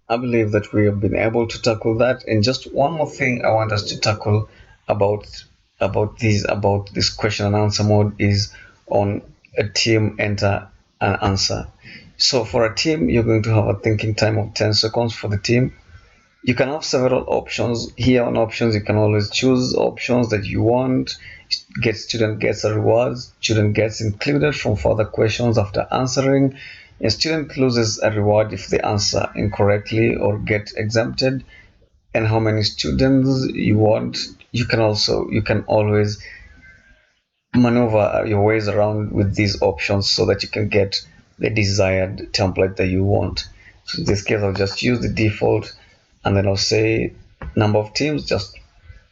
I believe that we have been able to tackle that. And just one more thing I want us to tackle about about this question and answer mode is on a team enter and answer. So for a team, you're going to have a thinking time of 10 seconds for the team. You can have several options. Here on options, you can always choose options that you want. Get student gets a reward, student gets included from further questions after answering. A student loses a reward if they answer incorrectly or get exempted, and how many students you want. You can always maneuver your ways around with these options so that you can get the desired template that you want. So in this case, I'll just use the default, and then I'll say number of teams, just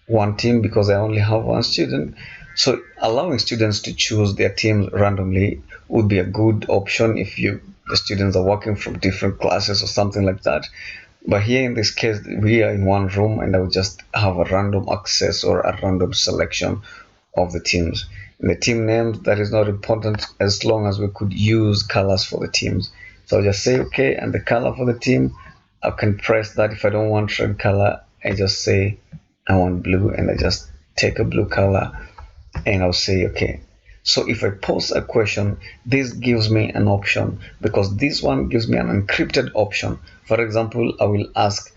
one team because I only have one student. So allowing students to choose their teams randomly would be a good option if the students are working from different classes or something like that. But here in this case, we are in one room and I will just have a random access or a random selection of the teams. In the team names, that is not important as long as we could use colors for the teams. So I'll just say okay, and the color for the team, I can press that. If I don't want red color, I just say I want blue, and I just take a blue color and I'll say okay. So if I post a question, this gives me an option because this one gives me an encrypted option. For example, I will ask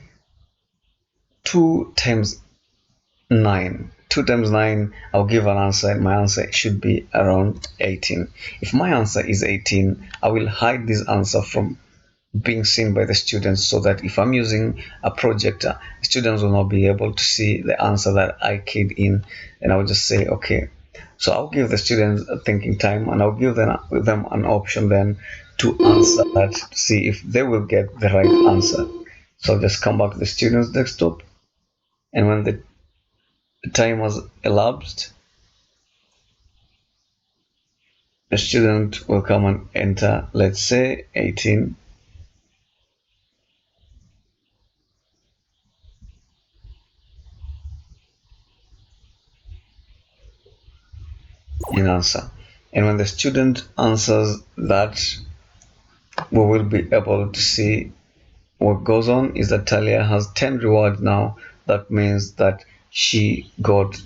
2 times 9. 2 times 9, I'll give an answer, and my answer should be around 18. If my answer is 18, I will hide this answer from being seen by the students so that if I'm using a projector, students will not be able to see the answer that I keyed in, and I'll just say okay. So I'll give the students a thinking time, and I'll give them an option then to answer that to see if they will get the right answer. So I'll just come back to the students desktop, and when the time has elapsed, the student will come and enter, let's say 18. In answer. And when the student answers that, we will be able to see what goes on is that Talia has 10 rewards now. That means that she got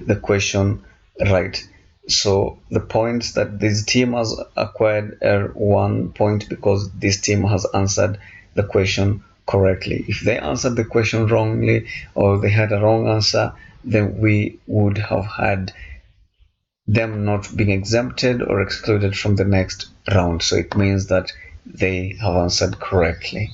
the question right. So the points that this team has acquired are 1 point because this team has answered the question correctly. If they answered the question wrongly or they had a wrong answer, then we would have had them not being exempted or excluded from the next round. So it means that they have answered correctly.